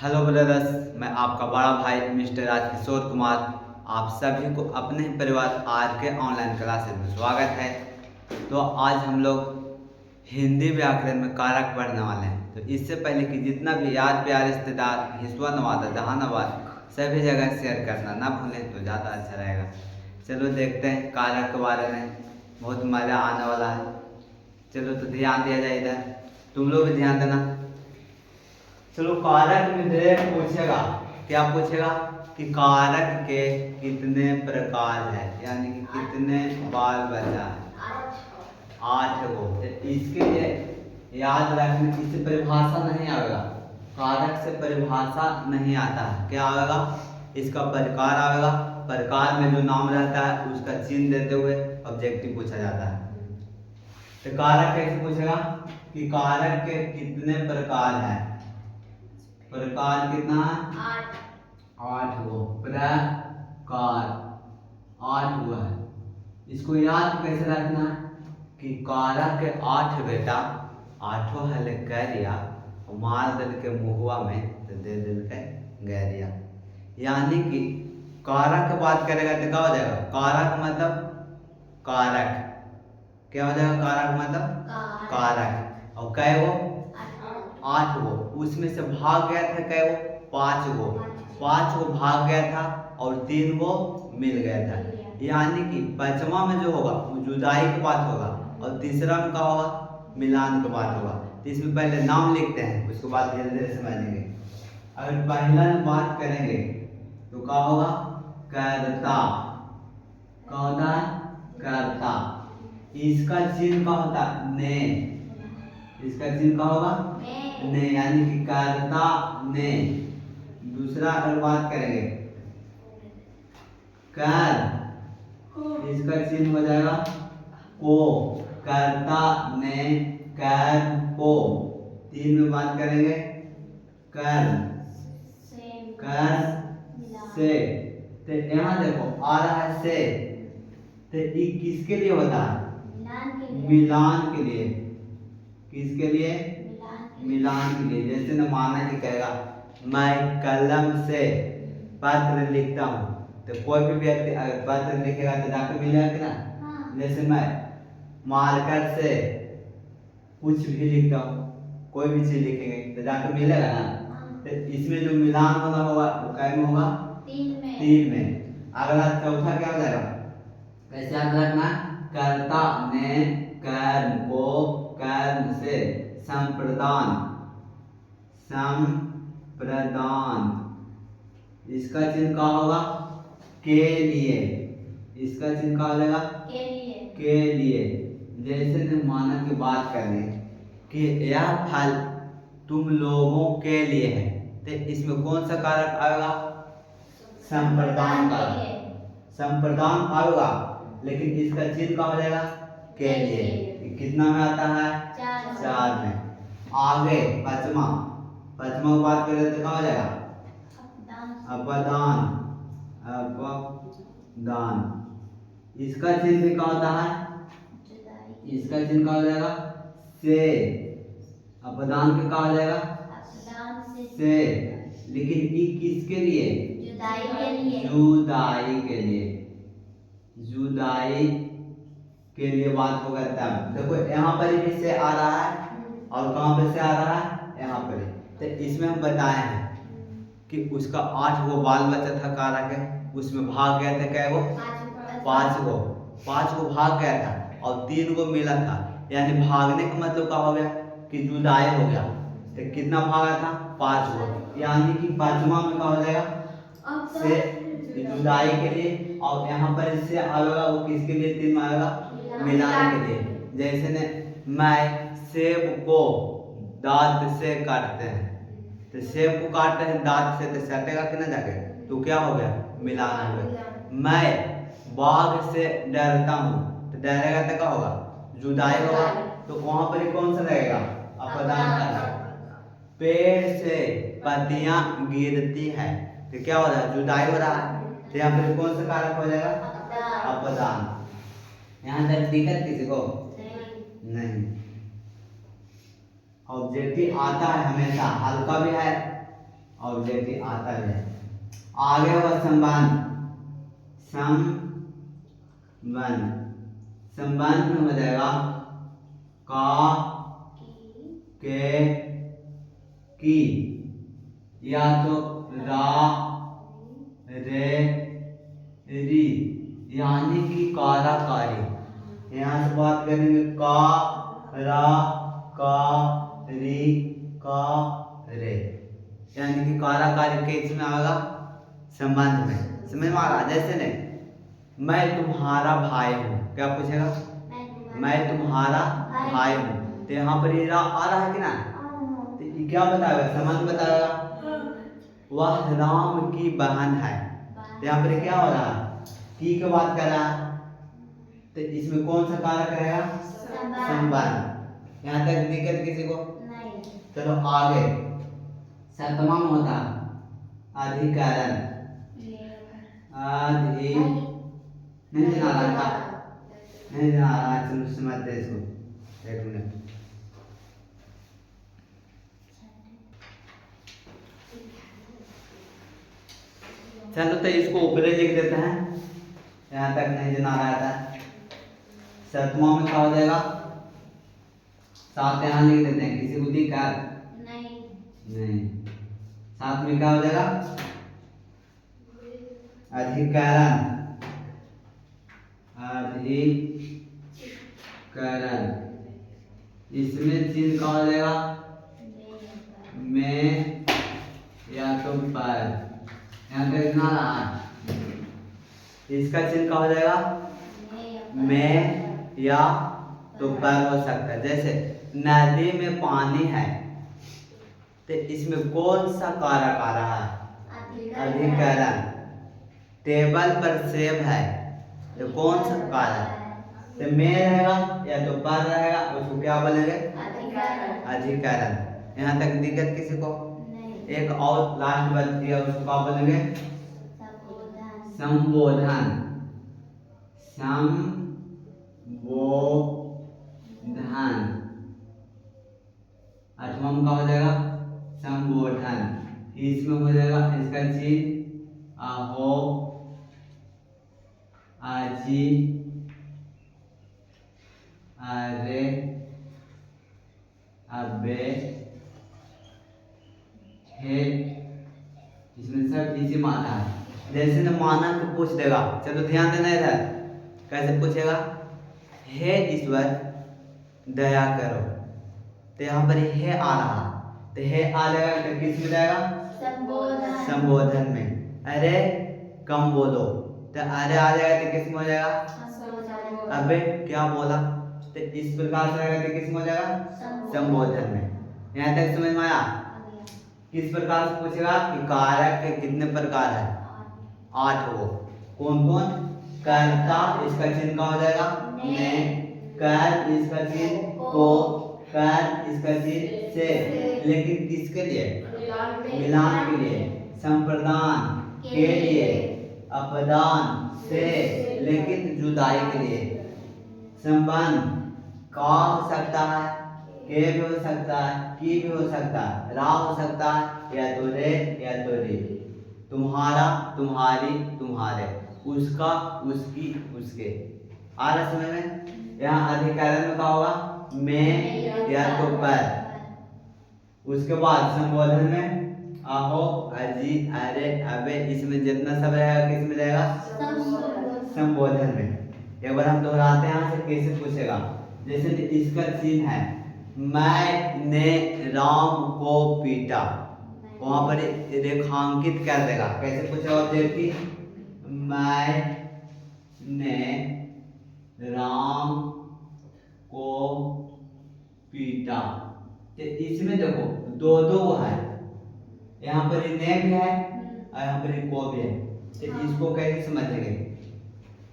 Hello brothers, मैं आपका बड़ा भाई मिस्टर राजकिशोर कुमार आप सभी को अपने ही परिवार आर के ऑनलाइन क्लासेस में स्वागत है। तो आज हम लोग हिंदी व्याकरण में कारक पढ़ने वाले हैं। तो इससे पहले कि जितना भी याद प्यार रिश्तेदार हिस्वा नवादा जहानाबाद सभी जगह शेयर करना ना भूलें तो ज़्यादा अच्छा रहेगा। चलो देखते हैं कारक के बारे में, बहुत मज़ा आने वाला है। चलो तो ध्यान दिया जाए, इधर तुम लोग भी ध्यान देना। चलो कारक में दे पूछेगा, क्या पूछेगा कि कारक के कितने प्रकार है, यानी कि कितने बाल बचा है। 8 गो। इसके लिए याद रखने, इससे परिभाषा नहीं आएगा, कारक से परिभाषा नहीं आता है। क्या आएगा, इसका प्रकार आएगा। प्रकार में जो नाम रहता है उसका चिन्ह देते हुए ऑब्जेक्टिव पूछा जाता है। तो कारक कैसे पूछेगा कि कारक के कितने प्रकार है। प्रकार कितना है? 8 गो प्रकार 8 गो है। इसको याद कैसे रखना है कि कारक के 8 बेटा, 8 हल गैरिया, मार दल के मुहुआ में तो दे दिल के गैरिया। यानी कि कारक की बात करेगा तो क्या हो जाएगा, कारक मतलब कारक, क्या हो जाएगा, कारक मतलब कारक। और कै वो 8 गो, उसमें से भाग गया था कै वो 5 गो, 5 गो भाग गया था और 3 गो मिल गया था। यानी कि पांचवा में जो होगा वो जुदाई की बात होगा और तीसरा में क्या होगा, मिलान की बात होगा। तो इसमें पहले नाम लिखते हैं, उसके बाद धीरे धीरे समझेंगे। अगर पहला बात करेंगे तो क्या होगा, कर्ता। क्या होता है, कर्ता। इसका चिन्ह क्या होता है, ने। इसका चिन्ह क्या होगा, ने, यानी कि कर्ता ने। दूसरा अगर बात करेंगे कर, इसका चिन्ह हो जाएगा को, कर्ता ने कर को। 3 में बात करेंगे कर, कर से। तो यहाँ देखो आ रहा है से, तो ये किसके लिए होता है, मिलान के लिए। किसके लिए, मिलान के लिए। जैसे न माना कि कहेगा मैं कलम से पत्र लिखता हूँ, तो कोई भी व्यक्ति अगर पत्र लिखेगा तो जाकर मिलेगा कि ना। जैसे मैं मार्कर से कुछ भी लिखता हूँ, कोई भी चीज लिखेंगे तो जाकर मिलेगा ना। तो इसमें जो मिलान होना होगा वो कै में होगा, 3 में। अगला चौथा क्या हो जाएगा, कैसे याद रखना, कर्ता ने कर्म को कर्म से संप्रदान, संप्रदान। इसका चिन्ह क्या होगा, के लिए। इसका चिन्ह क्या हो जाएगा, के लिए। जैसे ने माना की बात करें कि यह फल तुम लोगों के लिए है, तो इसमें कौन सा कारक आएगा, संप्रदान कारक। संप्रदान आएगा, लेकिन इसका चिन्ह क्या हो जाएगा, के लिए। कितना में आता है, 4 में। आगे पांचवा, पांचवा बात करें तो क्या हो जाएगा, अपदान, अपदान। इसका चिन्ह क्या होता है, इसका चिन्ह क्या हो जाएगा, से। अपदान के क्या हो जाएगा, से। लेकिन ये किसके लिए, जुदाई के लिए, जुदाई के लिए, जुदाई के लिए बात होगा। तब देखो यहाँ पर भी से आ रहा है और कहाँ पे से आ रहा है, यहाँ पर। तो इसमें हम बताए हैं कि उसका 8 गो बाल बचा था कारक है, उसमें भाग गया था क्या, वो 5 गो, 5 गो भाग गया था और 3 गो मिला था। यानी भागने का मतलब क्या हो गया कि जुदाई हो गया। तो कितना भागा था, 5 गो। यानी कि पांचवा में क्या हो जाएगा, से जुदाई के लिए। और यहाँ पर इससे आएगा वो किसके लिए, 3 में आएगा, मिलाने के लिए। जैसे ने मैं सेब को दांत से काटते हैं, तो सेब को काटते हैं दांत से तो सटेगा कि ना जाके, तो क्या हो गया, मिलान हो गया। मैं बाघ से डरता हूँ, तो डरेगा तो क्या होगा, जुदाई होगा। तो वहां पर कौन सा लगेगा, अपदान का। पेड़ से पत्तियां गिरती है, तो क्या हो रहा है, जुदाई हो रहा है। तो यहाँ पर कौन सा कारक हो जाएगा, अपदान। यहाँ तक दिक्कत किसी को नहीं। ऑब्जेक्टिव आता है हमेशा, हल्का भी है ऑब्जेक्टिव आता है। आगे होगा संबंध। संबंध में हो जाएगा का, के, की, या तो रा, रे, री, यानी कि काराकारी। यहाँ से बात करेंगे का, रा, का, री, का, रे, यानी कि काराकारी के इसमें आएगा संबंध में। समझ में आ रहा? जैसे ने मैं तुम्हारा भाई हूँ, क्या पूछेगा? मैं तुम्हारा भाई हूँ, तो यहाँ पर रा आ रहा है कि ना, तो ये क्या बताएगा? संबंध बताएगा। वह राम की बहन है, तो यहाँ पर क्या हो रहा है? की के बात कर रहा है, तो इसमें कौन सा कारक रहेगा? संबंध। यहाँ तक दिक्कत किसी को नहीं? चलो आगे। सप्तमा में होता अधिकरण। अधि नहीं जना रहा था, नहीं जना रहा, समझते इसको। एक मिनट। चलो तो इसको ऊपर लिख देते हैं, यहाँ तक नहीं जना रहा था। सप्तमा में क्या हो जाएगा? 7 यहाँ लिख देते हैं, किसी को दिखा नहीं। 7 में क्या हो जाएगा? अधिकरण। इसमें चिन्ह क्या हो जाएगा? में या तो पर। यहाँ पे इतना रहा, इसका चिन्ह क्या हो जाएगा? में या तो पर हो सकता है। जैसे नदी में पानी है, तो इसमें कौन सा कारक आ रहा है? अधिकरण। टेबल पर सेब है, तो कौन सा कारक? तो में रहेगा या तो पर रहेगा, उसको क्या बोलेंगे? अधिकरण। यहाँ तक दिक्कत किसी को नहीं? एक और लास्ट बात दिया, उसको क्या बोलेंगे? संबोधन। संबोधन। अठवां में क्या हो जाएगा? संबोधन। इसमें हो जाएगा इसका चिन्ह आहो, आजी, अरे, अबे, हे। इसमें सब इसी माना है। जैसे न माना तो पूछ देगा, चलो ध्यान देना इधर। कैसे पूछेगा? हे ईश्वर दया करो, तो यहाँ पर हे आ रहा, तो हे आ जाएगा तो किस में जाएगा? संबोधन में। अरे कम बोलो, तो अरे आ जाएगा तो किस में हो जाएगा? अबे क्या बोला, तो इस प्रकार से आएगा तो किस में हो जाएगा? संबोधन में। यहाँ तक समझ में आया? किस प्रकार से पूछेगा कि कारक के कितने प्रकार है? 8 हो। कौन कौन? कर्ता, इसका चिन्ह क्या हो जाएगा? ने। कर, इसका चिन्ह को। कर, इसका चिन्ह से। लेकिन किसके लिए? मिलान के लिए। संप्रदान के लिए। अपदान से, लेकिन जुदाई के लिए। संबंध का हो सकता है, के भी हो सकता है, की भी हो सकता है, रा हो सकता है, या तो रे या तो री। तुम्हारा, तुम्हारी, तुम्हारे, उसका, उसकी, उसके। आ रहा समझ में? यहाँ अधिकरण में क्या होगा? में या तो पर। उसके बाद संबोधन में आहो, अजी, अरे, अबे, इसमें जितना सब रहेगा किस में रहेगा? संबोधन में। एक बार हम दोहराते हैं, यहाँ से कैसे पूछेगा। जैसे इसका चिन्ह है, मैंने राम को पीटा, वहां पर रेखांकित कर देगा। कैसे पूछेगा ऑब्जेक्टिव? मैंने राम को पीटा। तो इसमें देखो दो दो है, यहाँ पर ने भी है और यहाँ पर को भी है, तो इसको कैसे समझेंगे?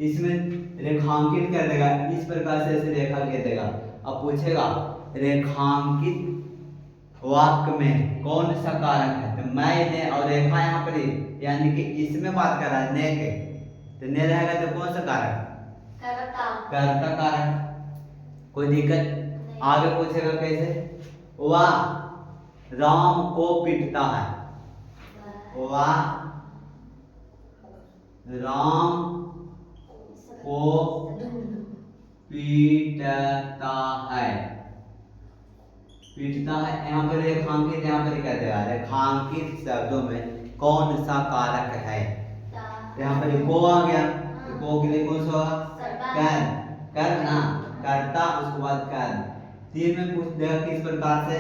इसमें रेखांकित कर देगा, इस प्रकार से ऐसे रेखा घेर देगा। अब पूछेगा रेखांकित वाक्य में कौन सा कारक है, तो मैं, ने और रेखा यहाँ पर, यानी कि इसमें बात कर रहा है ने के, तो ने रहेगा तो कौन सा कारक? कर्ता कारक। कोई दिक्कत? आगे पूछेगा कैसे? वह राम को पीटता है, वह राम को पीटता है। पीटता है, यहाँ पर रेखांकित, यहाँ पर क्या देगा, रेखांकित शब्दों में कौन सा कारक है। यहाँ पर को आ गया, तो को के लिए कौन सा होगा, कर, कर ना, करता, उसके बाद कर। तीन में पूछ देगा किस प्रकार से,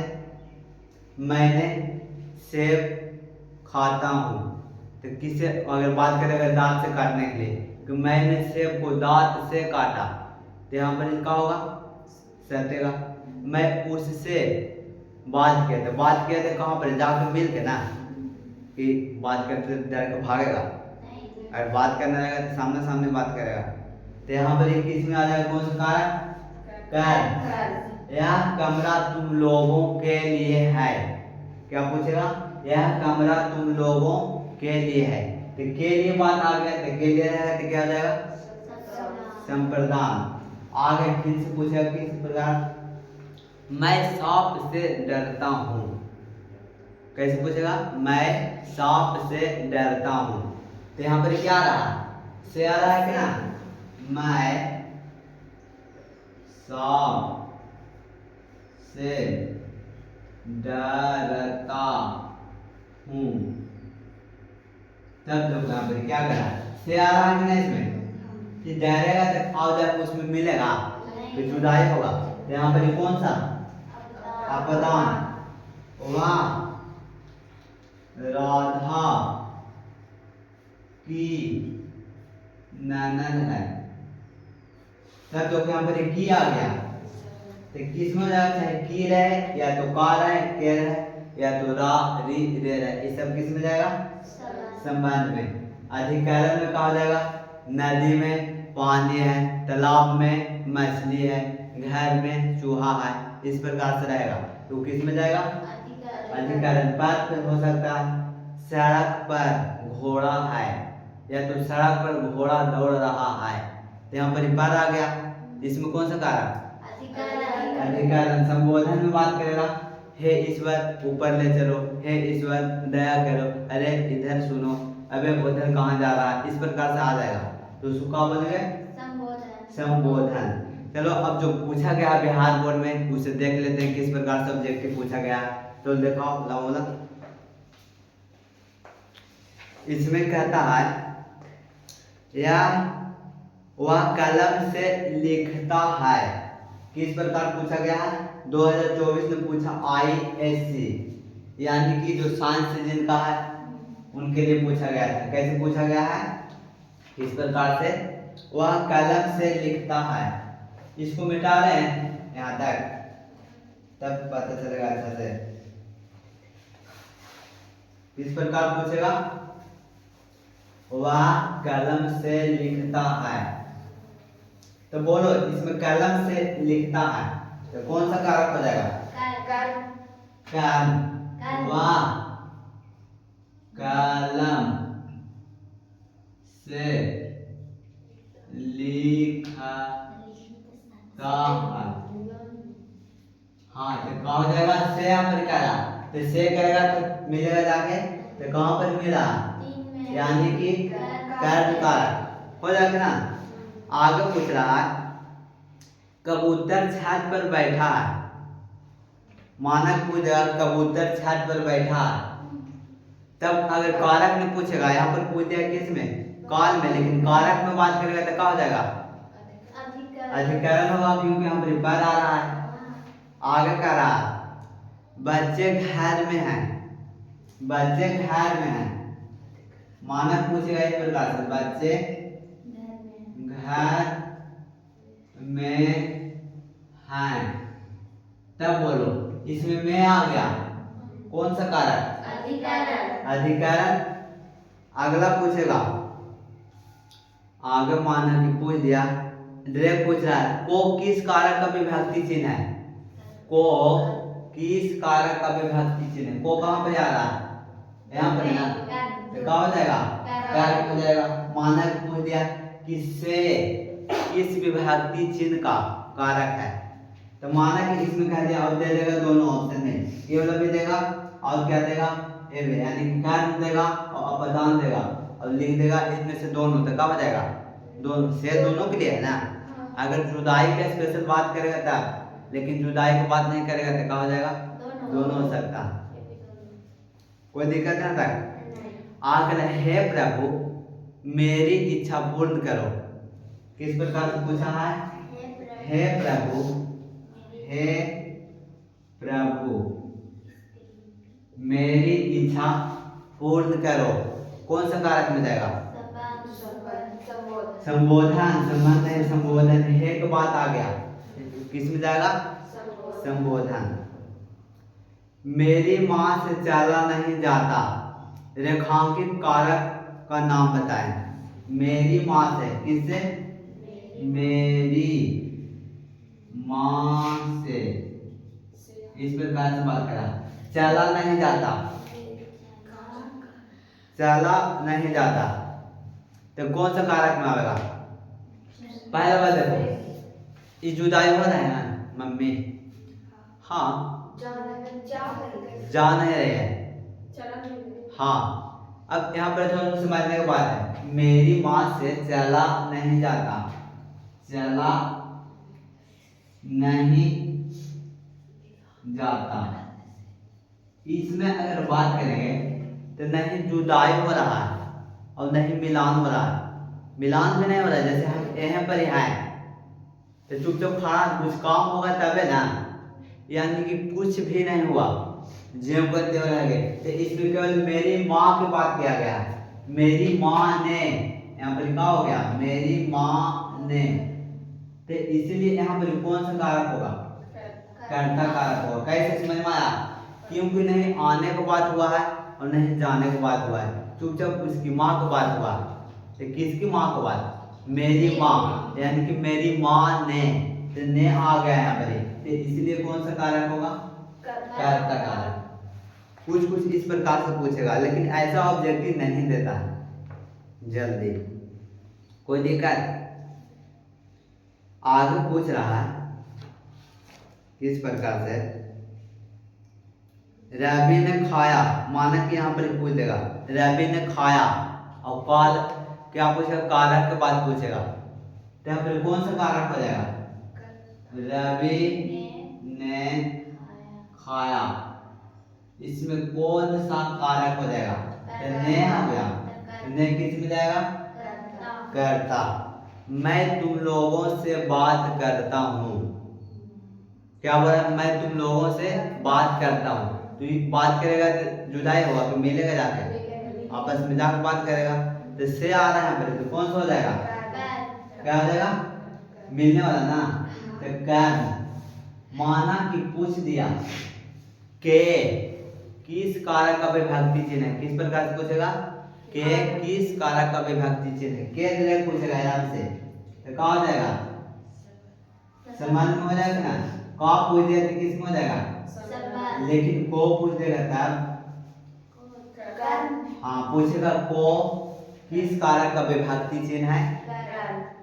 मैंने सेब खाता हूँ। तो किसे अगर बात करें अगर दांत से काटने के लिए, तो मैंने सेब को दांत से काटा, तो यहाँ पर इसका होगा सटेगा। मैं उससे बात किया था, बात किया था कहाँ पर, जाकर मिल के ना, कि बात करते डर के भागेगा, और बात करने रहेगा तो सामने सामने बात करेगा। तो यहाँ पर किस में आ जाएगा, कौन सा कारक, कर। यह कमरा तुम लोगों के लिए है। क्या पूछेगा, यह कमरा तुम लोगों के लिए है। तो के लिए बात आ गया, तो के लिए रहेगा तो क्या आ जाएगा, संप्रदान। आगे फिर से पूछेगा किस प्रकार, मैं सांप से डरता हूँ। कैसे पूछेगा, मैं सांप से डरता हूँ। तो यहाँ पर क्या आ रहा, से आ रहा है क्या, मैं सांप से डरता हूँ। तब लोग यहाँ पर क्या करा, से आ रहा है कि नहीं, इसमें कि डरेगा तो आओ जाकर उसमें मिलेगा, तो जुदाई होगा। तो यहाँ पर कौन सा, अपदान। वह राधा की ननद है। तब तो यहाँ पर की आ गया, तो किस में जाएगा, चाहे की रहे या तो का रहे, के रहे या तो रा री रे रहे, ये सब किस में जाएगा, संबंध में। अधिकरण में कहा जाएगा, नदी में पानी है, तालाब में मछली है, घर में चूहा है, इस प्रकार से रहेगा। तो किस में जाएगा, अधिकरण। पर हो सकता है सड़क पर घोड़ा है, या तो सड़क पर घोड़ा दौड़ रहा है, तो यहाँ पर आ गया, इसमें कौन सा कारक, अधिकरण। संबोधन में बात करेगा, हे ईश्वर ऊपर ले चलो, हे ईश्वर दया करो, अरे इधर सुनो, अबे उधर कहाँ जा रहा है, इस प्रकार से आ जाएगा। तो उसको क्या बोलेंगे, संबोधन। चलो अब जो पूछा गया बिहार बोर्ड में उसे देख लेते हैं किस प्रकार सब्जेक्ट पूछा गया। तो देखो लाओला, इसमें कहता है यह वह कलम से लिखता है। किस प्रकार पूछा गया है, 2024 में पूछा ISC, यानी कि जो साइंस से जिनका है उनके लिए पूछा गया था। कैसे पूछा गया है, किस प्रकार से, वह कलम से लिखता है। इसको मिटा रहे हैं यहाँ तक, तब पता चलेगा अच्छा से। किस प्रकार पूछेगा, वह कलम से लिखता है। तो बोलो इसमें कलम से लिखता है, तो कौन सा कारक हो जाएगा, कर्म। वह कलम से लिखता है। हाँ तो कहाँ हो जाएगा, से यहाँ पर क्या है, तो से करेगा तो मिलेगा जाके, तो कहाँ पर मिला, यानी कि कर्म कारक हो जाएगा ना। आगे पूछ रहा है, कबूतर छत पर बैठा है। मानक पूछेगा कबूतर छत पर बैठा है, तब अगर कारक में पूछेगा, यहाँ पर पूछ दिया किस में, काल में, लेकिन कारक में बात करेगा तो क्या हो जाएगा, अधिकरण होगा, क्योंकि यहाँ पर आ रहा है। आगे कह रहा है, बच्चे घर में हैं, बच्चे घर में हैं। मानक पूछेगा इस प्रकार से, बच्चे घर में हैं। तब बोलो इसमें में आ गया, कौन सा कारक, अधिकरण। अगला पूछेगा, आगे मानक पूछ दिया, डायरेक्ट पूछ रहा है, को किस कारक का विभक्ति चिन्ह है, को किस कारक का विभक्ति चिन्ह है। को कहाँ पे आ रहा है, यहाँ पर ना, तो क्या हो जाएगा, कारक हो जाएगा। मानक पूछ दिया किससे, किस विभक्ति चिन्ह का कारक है, तो मानक इसमें कह दिया और दे देगा दोनों ऑप्शन में, ये वाला भी देगा और क्या देगा, एवे, यानी कर्म देगा और अपदान देगा और लिख देगा इसमें से दोनों, तो क्या हो जाएगा दोनों से, दोनों के लिए है ना। अगर जुदाई का स्पेशल बात करेगा तब, लेकिन जुदाई की बात नहीं करेगा तो क्या हो जाएगा दोनों हो सकता। कोई दिक्कत नहीं तक। आगे हे प्रभु मेरी इच्छा पूर्ण करो, किस प्रकार से पूछा है, हे प्रभु, हे प्रभु मेरी इच्छा पूर्ण करो, कौन सा कारक में जाएगा संबोधन, संबंध है संबोधन, हे के बाद आ गया किस में जाएगा संबोधन। मेरी माँ से चला नहीं जाता, रेखांकित कारक का नाम बताएं। मेरी माँ से, किससे, मेरी माँ से, इस प्रकार से बात करा। चला नहीं जाता, चला नहीं जाता तो कौन सा कारक में आएगा, पहला बात देखो ये जुदाई हो रहा है ना मम्मी, हाँ जा नहीं रहे हैं, हाँ। अब यहाँ पर थोड़ा समझने के बाद है, मेरी माँ से चला नहीं जाता, चला नहीं जाता, इसमें अगर बात करेंगे तो नहीं जुदाई हो रहा है और नहीं मिलान हो रहा है, मिलान भी नहीं हो रहा है। जैसे हम यहाँ पर है तो चुपचाप खड़ा, कुछ काम होगा तबे ना, यानी कि कुछ भी नहीं हुआ जेब करते हुए रह गए, तो इसमें केवल मेरी माँ की बात किया गया है। मेरी माँ ने, यहाँ पर क्या हो गया, मेरी माँ ने, तो इसलिए यहाँ पर कौन सा कारक होगा, कर्ता कारक होगा। कैसे समझ में आया, क्योंकि नहीं आने को बात हुआ है और नहीं जाने को बात हुआ है, चुपचाप उसकी माँ को बात हुआ, तो किसकी माँ को बात, मेरी माँ, यानी कि मेरी माँ ने, तो ने आ गया यहाँ पर, तो इसलिए कौन सा कारक होगा, कर्ता कारक। कुछ कुछ इस प्रकार से पूछेगा, लेकिन ऐसा ऑब्जेक्टिव नहीं देता जल्दी। कोई दिक्कत, आगे पूछ रहा है किस प्रकार से, रवि ने खाया, माना कि यहाँ पर पूछ देगा रवि ने खाया, और काल क्या पूछेगा, कारक के बाद पूछेगा, तो यहाँ पर कौन सा कारक हो जाएगा, रवि ने खाया, इसमें कौन सा कारक हो जाएगा, तो ने हो गया, ने किस में जाएगा, करता। मैं तुम लोगों से बात करता हूँ, क्या बोला, मैं तुम लोगों से बात करता हूँ, तो ये बात करेगा तो जुदाई होगा, तो मिलेगा जाके आपस में जाकर बात करेगा, तो से आ रहा है पर, तो कौन सा हो जाएगा, क्या हो जाएगा, मिलने वाला ना, तो कर्म। माना कि पूछ दिया के किस कारक का विभक्ति चिन्ह है, किस प्रकार से पूछेगा, के किस कारक का विभक्ति चिन्ह है, के direct पूछेगा आराम से, तो क्या हो जाएगा, संबंध में हो जाएगा ना। का पूछ दिया तो किस में हो जाएगा, लेकिन को पूछ देगा तब, हाँ पूछेगा को किस कारक का विभक्ति चिन्ह है,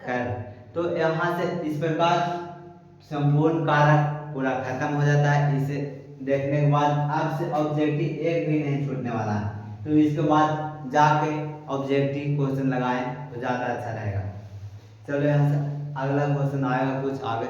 कर। तो यहाँ से इस प्रकार संपूर्ण कारक पूरा खत्म हो जाता है। इसे देखने के बाद अब से ऑब्जेक्टिव एक भी नहीं छूटने वाला है, तो इसके बाद जाके ऑब्जेक्टिव क्वेश्चन लगाएं तो ज़्यादा अच्छा रहेगा। चलो यहाँ से अगला क्वेश्चन आएगा कुछ आगे।